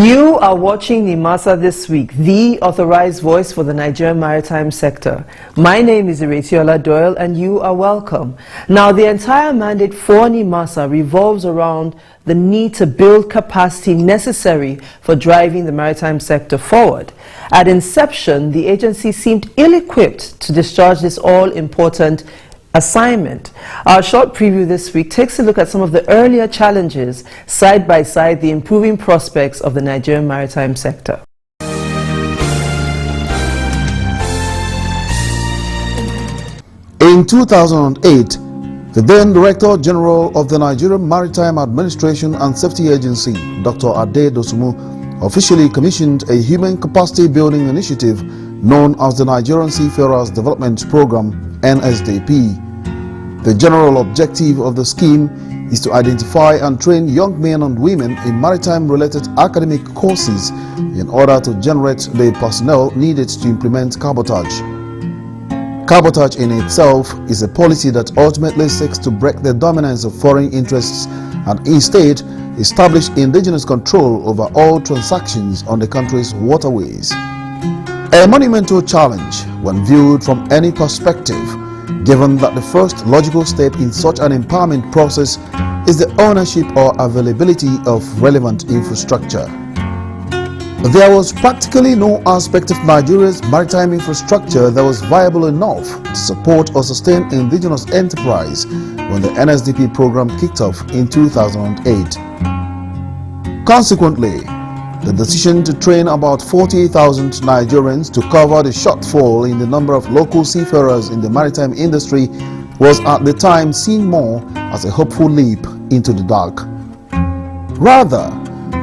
You are watching Nimasa This Week, the authorized voice for the Nigerian maritime sector. My name is Iretiola Doyle and you are welcome. Now, the entire mandate for Nimasa revolves around the need to build capacity necessary for driving the maritime sector forward. At inception, the agency seemed ill-equipped to discharge this all-important assignment. Our short preview this week takes a look at some of the earlier challenges, side by side the improving prospects of the Nigerian maritime sector. In 2008, the then Director General of the Nigerian Maritime Administration and Safety Agency, Dr. Ade Dosumu, officially commissioned a human capacity building initiative known as the Nigerian Seafarers Development Program, NSDP. The general objective of the scheme is to identify and train young men and women in maritime-related academic courses in order to generate the personnel needed to implement cabotage. Cabotage in itself is a policy that ultimately seeks to break the dominance of foreign interests and instead establish indigenous control over all transactions on the country's waterways. A monumental challenge when viewed from any perspective, given that the first logical step in such an empowerment process is the ownership or availability of relevant infrastructure. There was practically no aspect of Nigeria's maritime infrastructure that was viable enough to support or sustain indigenous enterprise when the NSDP program kicked off in 2008. Consequently, the decision to train about 40,000 Nigerians to cover the shortfall in the number of local seafarers in the maritime industry was at the time seen more as a hopeful leap into the dark. Rather,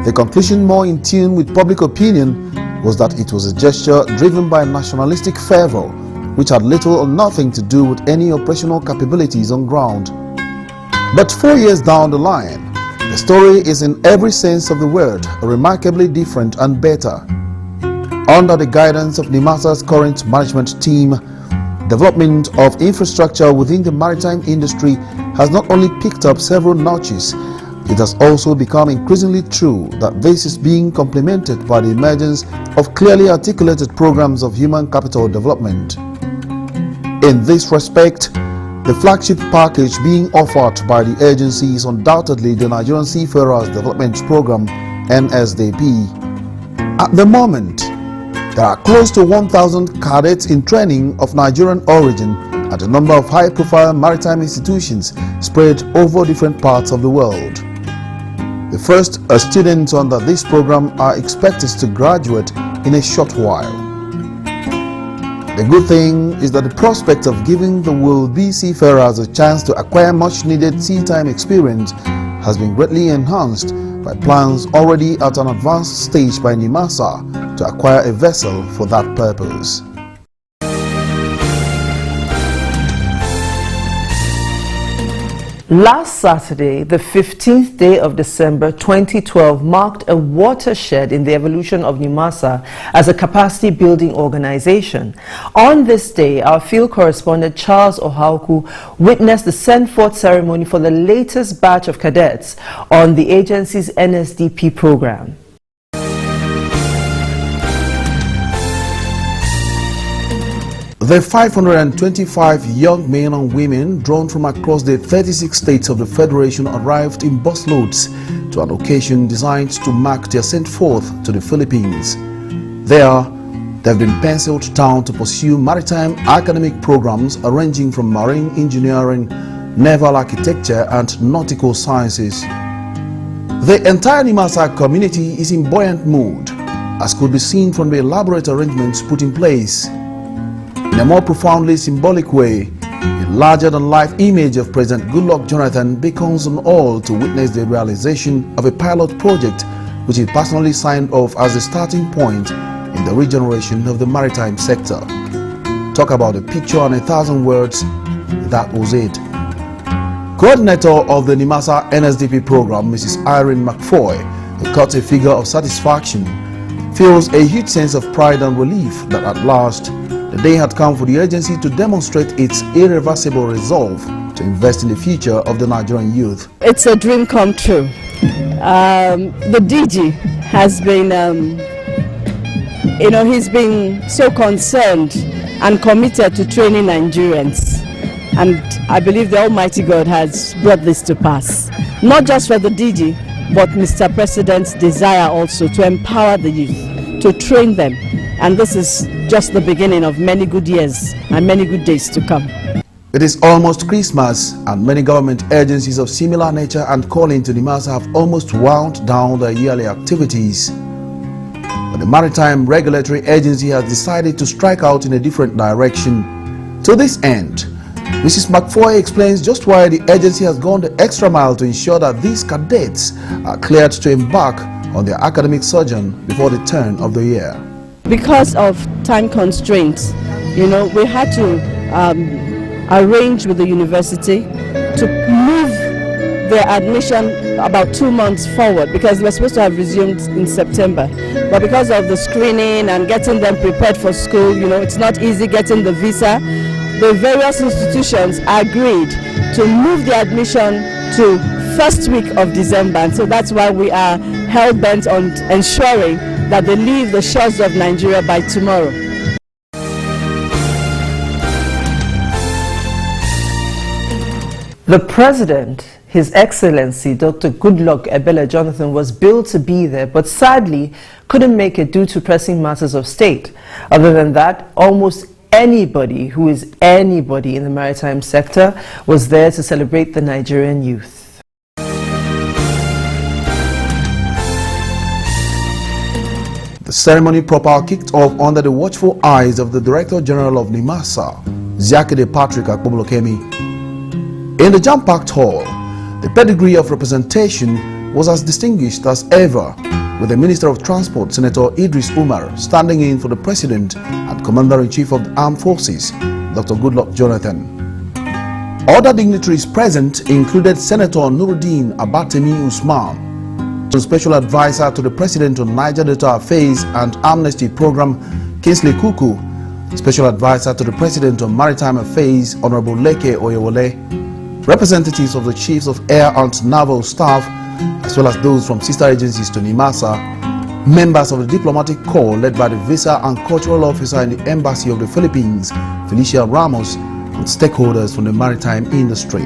the conclusion more in tune with public opinion was that it was a gesture driven by nationalistic fervor which had little or nothing to do with any operational capabilities on ground. But 4 years down the line, the story is in every sense of the word remarkably different and better. Under the guidance of Nimasa's current management team, development of infrastructure within the maritime industry has not only picked up several notches, it has also become increasingly true that this is being complemented by the emergence of clearly articulated programs of human capital development. In this respect, the flagship package being offered by the agency is undoubtedly the Nigerian Seafarers Development Program, NSDP. At the moment, there are close to 1,000 cadets in training of Nigerian origin at a number of high-profile maritime institutions spread over different parts of the world. The first students under this program are expected to graduate in a short while. The good thing is that the prospect of giving the will-be seafarers a chance to acquire much-needed sea-time experience has been greatly enhanced by plans already at an advanced stage by Nimasa to acquire a vessel for that purpose. Last Saturday, the 15th day of December 2012, marked a watershed in the evolution of Nimasa as a capacity-building organization. On this day, our field correspondent Charles Ohauku witnessed the send-forth ceremony for the latest batch of cadets on the agency's NSDP program. The 525 young men and women drawn from across the 36 states of the Federation arrived in busloads to an occasion designed to mark their sent forth to the Philippines. There, they've been penciled down to pursue maritime academic programs ranging from marine engineering, naval architecture, and nautical sciences. The entire Nimasa community is in buoyant mood, as could be seen from the elaborate arrangements put in place. In a more profoundly symbolic way, a larger-than-life image of President Goodluck Jonathan beckons on all to witness the realization of a pilot project which he personally signed off as the starting point in the regeneration of the maritime sector. Talk about a picture and 1,000 words, that was it. Coordinator of the Nimasa NSDP program, Mrs. Irene McFoy, who cut a figure of satisfaction, feels a huge sense of pride and relief that at last the day had come for the agency to demonstrate its irreversible resolve to invest in the future of the Nigerian youth. It's a dream come true. The DG has been, he's been so concerned and committed to training Nigerians. And I believe the Almighty God has brought this to pass. Not just for the DG, but Mr. President's desire also to empower the youth, to train them. And this is just the beginning of many good years and many good days to come. It is almost Christmas, and many government agencies of similar nature and calling to Nimasa have almost wound down their yearly activities. But the Maritime Regulatory Agency has decided to strike out in a different direction. To this end, Mrs. McFoy explains just why the agency has gone the extra mile to ensure that these cadets are cleared to embark on their academic sojourn before the turn of the year. Because of time constraints, we had to arrange with the university to move their admission about 2 months forward, because they were supposed to have resumed in September. But because of the screening and getting them prepared for school, it's not easy getting the visa. The various institutions agreed to move the admission to first week of December. And so that's why we are hell-bent on ensuring that they leave the shores of Nigeria by tomorrow. The President, His Excellency Dr. Goodluck Ebele Jonathan, was billed to be there, but sadly couldn't make it due to pressing matters of state. Other than that, almost anybody who is anybody in the maritime sector was there to celebrate the Nigerian youth. The ceremony proper kicked off under the watchful eyes of the Director General of Nimasa, Ziakide Patrick Akpobolokemi. In the jam-packed hall, the pedigree of representation was as distinguished as ever, with the Minister of Transport, Senator Idris Umar, standing in for the President and Commander-in-Chief of the Armed Forces, Dr. Goodluck Jonathan. Other dignitaries present included Senator Nuruddin Abatemi Usman, Special Advisor to the President on Niger Delta Affairs and Amnesty Program, Kingsley Kuku, Special Advisor to the President on Maritime Affairs, Honorable Leke Oyewole, representatives of the Chiefs of Air and Naval Staff, as well as those from sister agencies to Nimasa, members of the Diplomatic Corps led by the Visa and Cultural Officer in the Embassy of the Philippines, Felicia Ramos, and stakeholders from the maritime industry.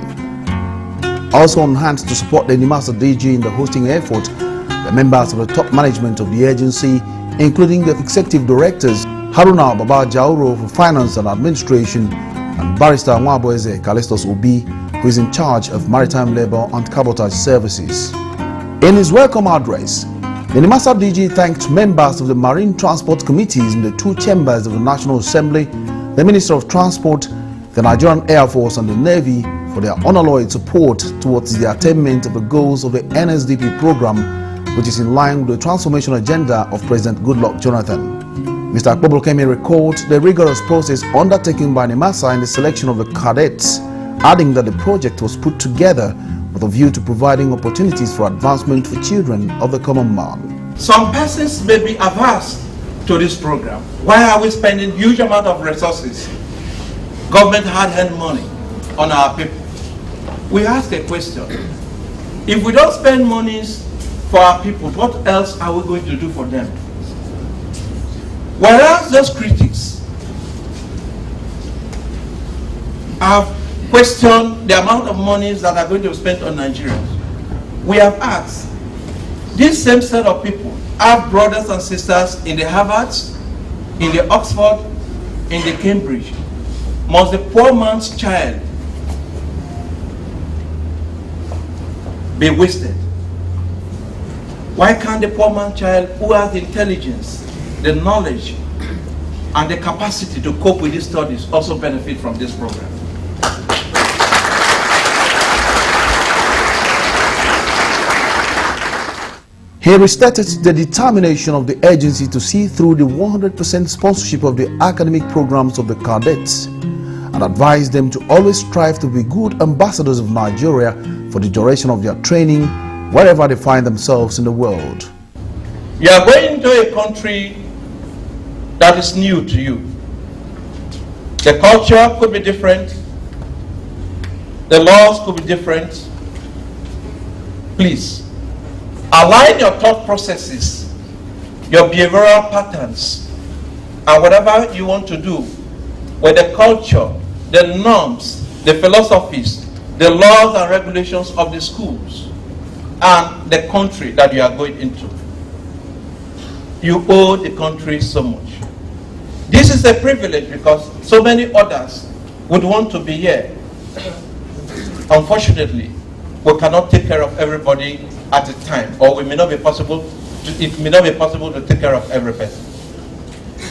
Also on hand to support the Nimasa DG in the hosting effort, the members of the top management of the agency, including the executive directors, Haruna Baba Jauro for Finance and Administration, and Barrister Nwaboeze Calestos Obi, who is in charge of maritime labor and cabotage services. In his welcome address, the Nimasa DG thanked members of the Marine Transport Committees in the two chambers of the National Assembly, the Minister of Transport, the Nigerian Air Force and the Navy for their unalloyed support towards the attainment of the goals of the NSDP program, which is in line with the transformation agenda of President Goodluck Jonathan. Mr. Akpobolokemi recalled the rigorous process undertaken by Nimasa in the selection of the cadets, adding that the project was put together with a view to providing opportunities for advancement for children of the common man. Some persons may be averse to this program. Why are we spending huge amount of resources, government hard-earned money, on our people? We ask a question. If we don't spend monies for our people, what else are we going to do for them? Whereas those critics have questioned the amount of monies that are going to be spent on Nigerians, we have asked, this same set of people have brothers and sisters in the Harvards, in the Oxford, in the Cambridge. Must the poor man's child be wasted? Why can't the poor man's child who has the intelligence, the knowledge, and the capacity to cope with these studies also benefit from this program? He restated the determination of the agency to see through the 100% sponsorship of the academic programs of the cadets and advised them to always strive to be good ambassadors of Nigeria for the duration of their training wherever they find themselves in the world. You are going to a country that is new to you. The culture could be different. The laws could be different. Please, Align your thought processes, your behavioral patterns, and whatever you want to do with the culture, the norms, the philosophies, the laws and regulations of the schools and the country that you are going into. You owe the country so much. This is a privilege because so many others would want to be here. Unfortunately, we cannot take care of everybody at a time, or it may not be possible to take care of every person.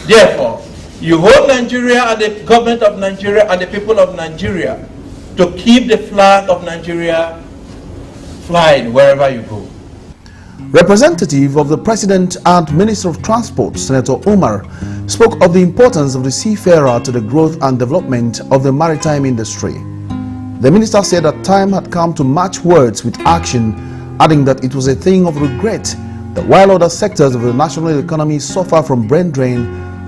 Therefore, you hold Nigeria and the government of Nigeria and the people of Nigeria to keep the flag of Nigeria flying wherever you go. Representative of the President and Minister of Transport, Senator Umar, spoke of the importance of the seafarer to the growth and development of the maritime industry. The minister said that time had come to match words with action, adding that it was a thing of regret that while other sectors of the national economy suffer from brain drain,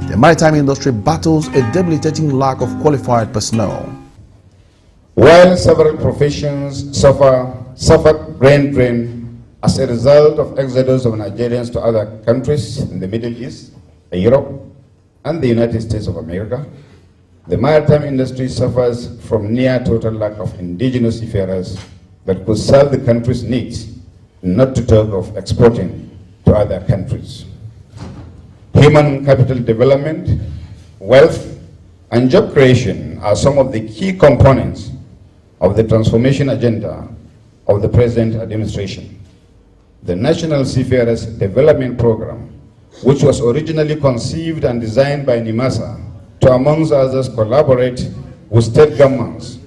the maritime industry battles a debilitating lack of qualified personnel. While several professions suffered brain drain as a result of exodus of Nigerians to other countries in the Middle East, Europe, and the United States of America, the maritime industry suffers from near total lack of indigenous seafarers that could serve the country's needs, not to talk of exporting to other countries. Human capital development, wealth, and job creation are some of the key components of the transformation agenda of the present administration. The National Seafarers Development Program, which was originally conceived and designed by Nimasa to, amongst others, collaborate with state governments,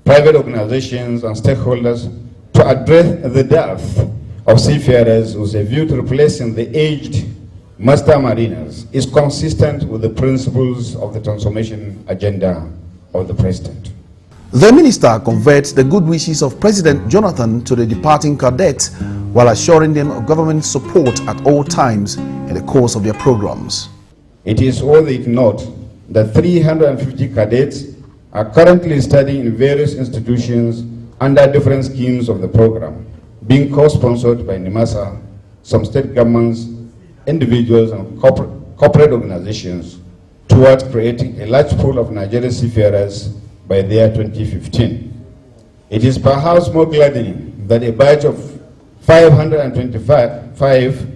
private organizations, and stakeholders to address the dearth of seafarers with a view to replacing the aged master mariners, is consistent with the principles of the transformation agenda of the President. The minister conveyed the good wishes of President Jonathan to the departing cadets while assuring them of government support at all times in the course of their programs. It is worthy to note that 350 cadets are currently studying in various institutions under different schemes of the program, being co-sponsored by Nimasa, some state governments, individuals, and corporate organizations towards creating a large pool of Nigerian seafarers by the year 2015. It is perhaps more gladdening that a batch of 525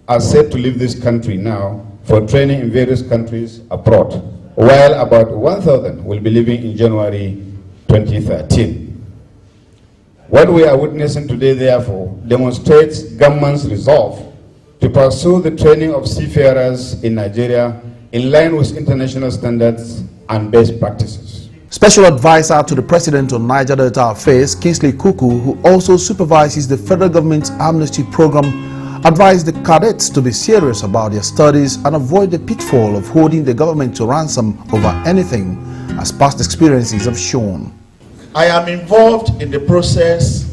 are set to leave this country now for training in various countries abroad, while about 1,000 will be leaving in January 2013. What we are witnessing today, therefore, demonstrates government's resolve to pursue the training of seafarers in Nigeria in line with international standards and best practices. Special advisor to the President on Niger Delta Affairs, Kingsley Kuku, who also supervises the federal government's amnesty program, advised the cadets to be serious about their studies and avoid the pitfall of holding the government to ransom over anything, as past experiences have shown. I am involved in the process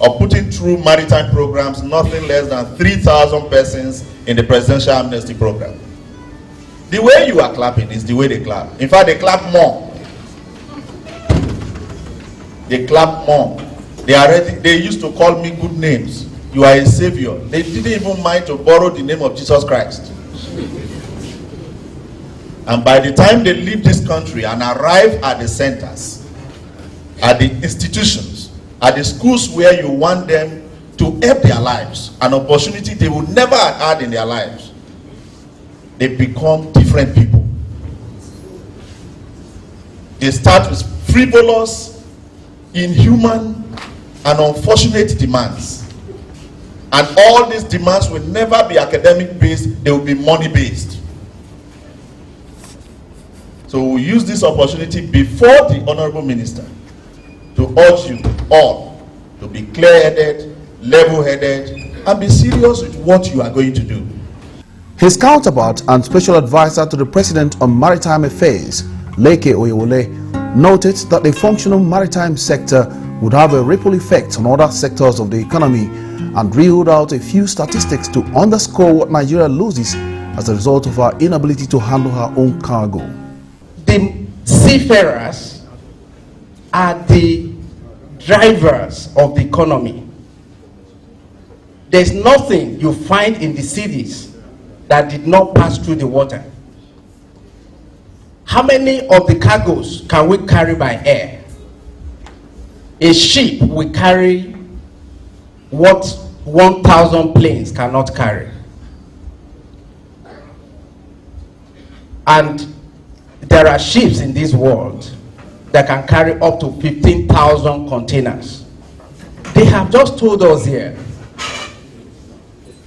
of putting through maritime programs nothing less than 3,000 persons in the presidential amnesty program. The way you are clapping is the way they clap. In fact, they clap more. They clap more. They used to call me good names. You are a savior. They didn't even mind to borrow the name of Jesus Christ. And by the time they leave this country and arrive at the centers, at the institutions, at the schools where you want them to help their lives, an opportunity they would never have had in their lives, they become different people. They start with frivolous, inhuman, and unfortunate demands. And all these demands will never be academic based, they will be money based. So we use this opportunity before the Honorable Minister to urge you all to be clear-headed, level-headed, and be serious with what you are going to do. His counterpart and special advisor to the President on Maritime Affairs, Leke Oyewole, noted that the functional maritime sector would have a ripple effect on other sectors of the economy and reeled out a few statistics to underscore what Nigeria loses as a result of her inability to handle her own cargo. The seafarers are the drivers of the economy. There's nothing you find in the cities that did not pass through the water. How many of the cargoes can we carry by air? A ship will carry what 1,000 planes cannot carry. And there are ships in this world that can carry up to 15,000 containers. They have just told us here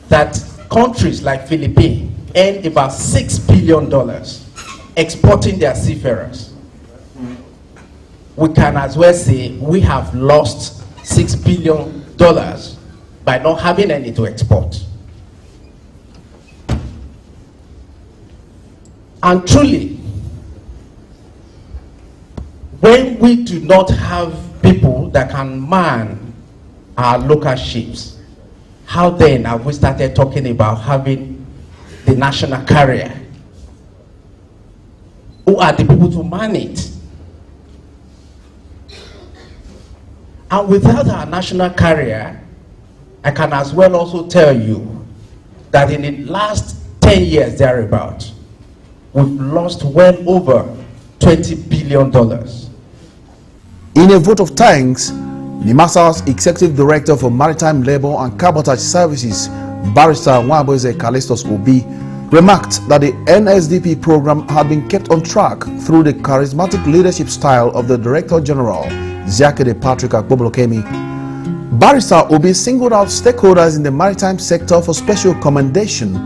that countries like Philippines earn about $6 billion exporting their seafarers. We can as well say we have lost $6 billion by not having any to export. And truly, when we do not have people that can man our local ships, how then have we started talking about having the national carrier? Who are the people to man it? And without our national carrier, I can as well also tell you that in the last 10 years thereabout, we've lost well over $20 billion. In a vote of thanks, Nimasa's Executive Director for Maritime Labour and Cabotage Services, Barrister Nwabueze Callistus Obi, remarked that the NSDP program had been kept on track through the charismatic leadership style of the Director General, Ziakede Patrick Akpobolokemi. Barrister Obi singled out stakeholders in the maritime sector for special commendation,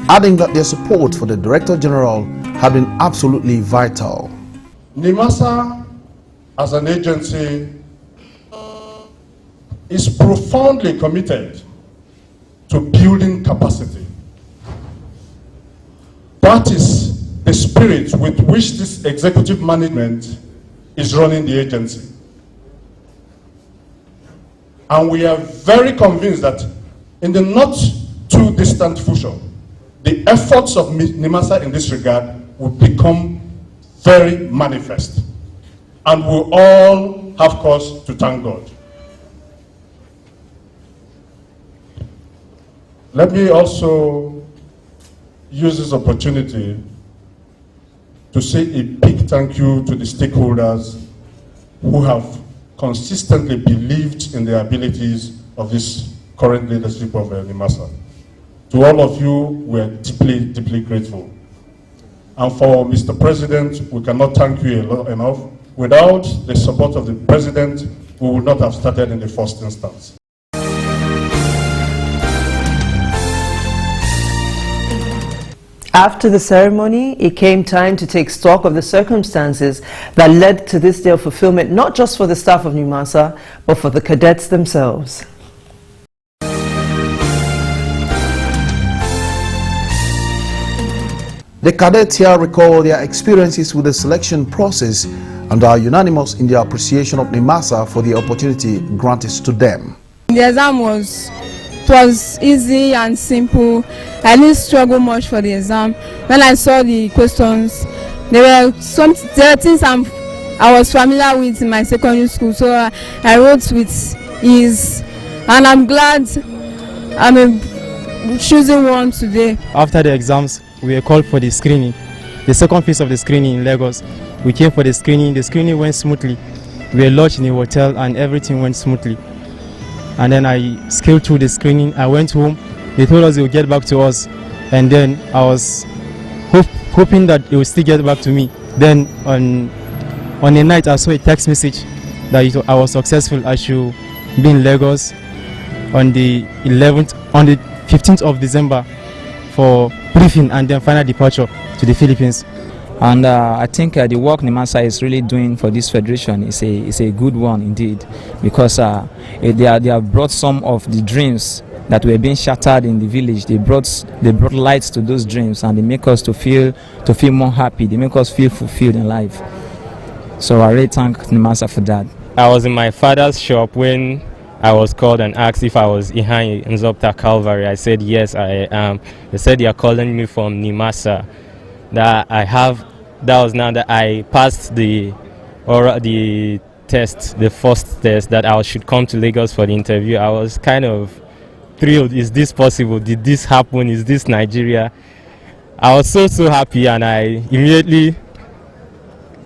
adding that their support for the Director General had been absolutely vital. Nimasa, as an agency, is profoundly committed to building capacity. That is the spirit with which this executive management is running the agency. And we are very convinced that in the not too distant future, the efforts of Nimasa in this regard will become very manifest. And we'll all have cause to thank God. Let me also use this opportunity to say a big thank you to the stakeholders who have consistently believed in the abilities of this current leadership of Nimasa. To all of you, we are deeply, deeply grateful. And for Mr. President, we cannot thank you enough. Without the support of the President, we would not have started in the first instance. After the ceremony, it came time to take stock of the circumstances that led to this day of fulfillment, not just for the staff of Nimasa, but for the cadets themselves. The cadets here recall their experiences with the selection process and are unanimous in their appreciation of Nimasa for the opportunity granted to them. The exam was easy and simple. I didn't struggle much for the exam. When I saw the questions, there were things I was familiar with in my secondary school, so I wrote with ease. And I'm glad I'm choosing one today. After the exams, we were called for the screening. The second phase of the screening in Lagos. We came for the screening. The screening went smoothly. We were lodged in a hotel and everything went smoothly. And then I scaled through the screening. I went home. They told us they would get back to us. And then I was hoping that they would still get back to me. Then on a night, I saw a text message that I was successful. I should be in Lagos on the 15th of December for briefing and then final departure to the Philippines. And I think the work Nimasa is really doing for this federation is a good one indeed, because they have brought some of the dreams that were being shattered in the village. They brought lights to those dreams, and they make us to feel more happy. They make us feel fulfilled in life. So I really thank Nimasa for that. I was in my father's shop when I was called and asked if I was Ihanye Nzopta Calvary. I said yes, I am. They said they are calling me from Nimasa. That was now that I passed the test, the first test, that I should come to Lagos for the interview. I was kind of thrilled. Is this possible? Did this happen? Is this Nigeria? I was so happy, and I immediately,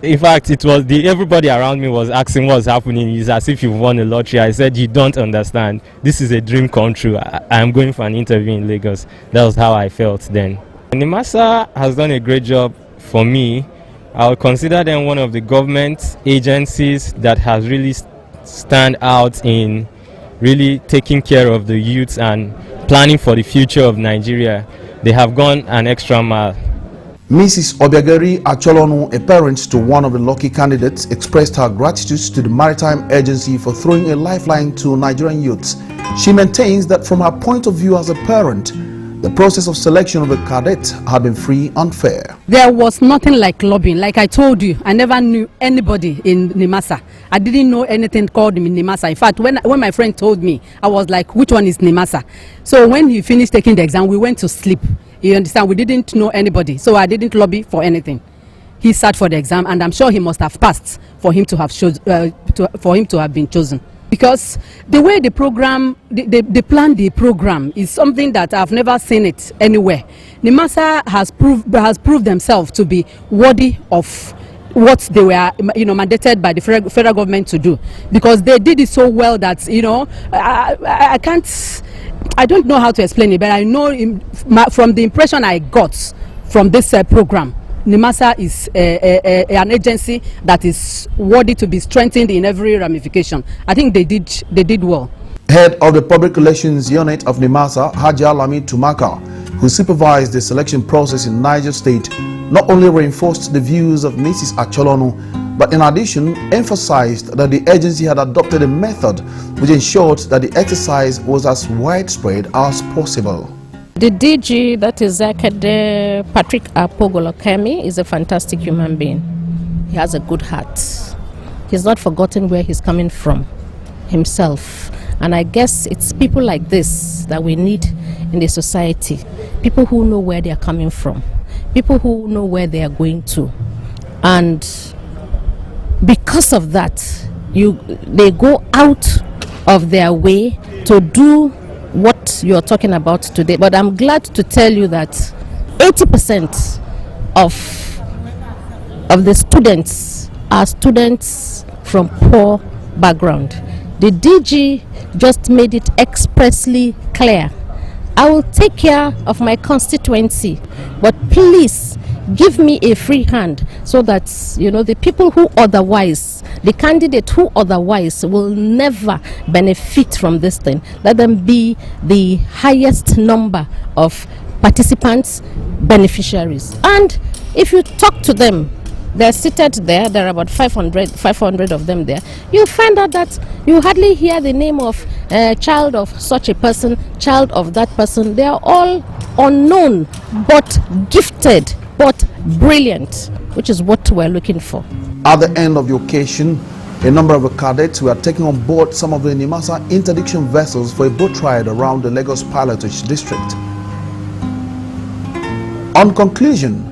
in fact, it was everybody around me was asking what's happening. It's as if you've won a lottery. I said, you don't understand. This is a dream come true. I am going for an interview in Lagos. That was how I felt then. Nimasa has done a great job for me. I would consider them one of the government agencies that has really stand out in really taking care of the youth and planning for the future of Nigeria. They have gone an extra mile. Mrs. Obiageri Acholonu, a parent to one of the lucky candidates, expressed her gratitude to the Maritime Agency for throwing a lifeline to Nigerian youths. She maintains that from her point of view as a parent, the process of selection of a cadet had been free and fair. There was nothing like lobbying. Like I told you, I never knew anybody in Nimasa. I didn't know anything called Nimasa. In fact, when my friend told me, I was like, which one is Nimasa? So when he finished taking the exam, we went to sleep. You understand? We didn't know anybody, so I didn't lobby for anything. He sat for the exam, and I'm sure he must have passed for him to have been chosen. Because the way the program, they planned the program is something that I've never seen it anywhere. Nimasa has proved themselves to be worthy of what they were, mandated by the federal government to do. Because they did it so well that, I don't know how to explain it, but I know from the impression I got from this program, Nimasa is an agency that is worthy to be strengthened in every ramification. I think they did well. Head of the Public Relations Unit of Nimasa, Haja Lami Tumaka, who supervised the selection process in Niger State, not only reinforced the views of Mrs. Acholonu, but in addition emphasized that the agency had adopted a method which ensured that the exercise was as widespread as possible. The DG, that is Zakade Patrick Apogolokemi, is a fantastic human being. He has a good heart. He's not forgotten where he's coming from himself. And I guess it's people like this that we need in the society. People who know where they are coming from. People who know where they are going to. And because of that, they go out of their way to do what you're talking about today. But I'm glad to tell you that 80% of the students are students from poor background. The DG just made it expressly clear. I will take care of my constituency, but please give me a free hand so that, the people who otherwise, the candidate who otherwise will never benefit from this thing, let them be the highest number of participants, beneficiaries. And if you talk to them, they're seated there, there are about 500 of them there, you'll find out that you hardly hear the name of child of such a person, child of that person. They are all unknown, but gifted, but brilliant, which is what we're looking for. At the end of the occasion, a number of the cadets were taking on board some of the Nimasa interdiction vessels for a boat ride around the Lagos Pilotage District. On conclusion,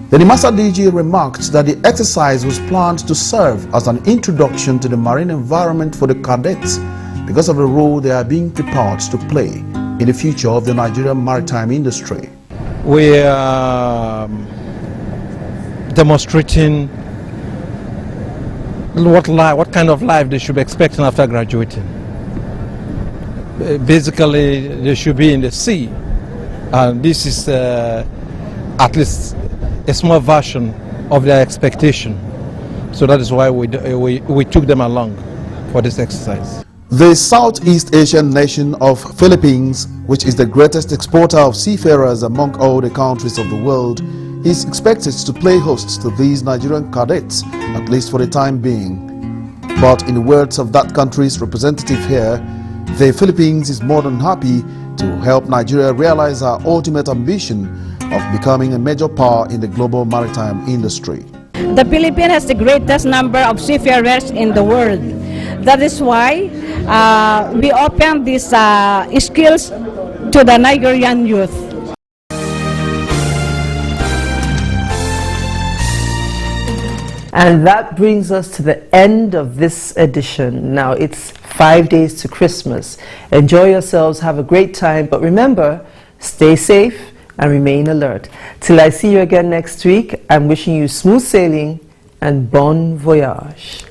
the Nimasa DG remarked that the exercise was planned to serve as an introduction to the marine environment for the cadets because of the role they are being prepared to play in the future of the Nigerian maritime industry. We are demonstrating what kind of life they should be expecting after graduating. Basically, they should be in the sea, and this is at least a small version of their expectation. So that is why we took them along for this exercise. The Southeast Asian nation of Philippines, which is the greatest exporter of seafarers among all the countries of the world, is expected to play host to these Nigerian cadets, at least for the time being. But in the words of that country's representative here, the Philippines is more than happy to help Nigeria realize our ultimate ambition of becoming a major power in the global maritime industry. The Philippines has the greatest number of seafarers in the world. That is why we open these skills to the Nigerian youth. And that brings us to the end of this edition. Now it's 5 days to Christmas. Enjoy yourselves, have a great time, but remember, stay safe and remain alert. Till I see you again next week, I'm wishing you smooth sailing and bon voyage.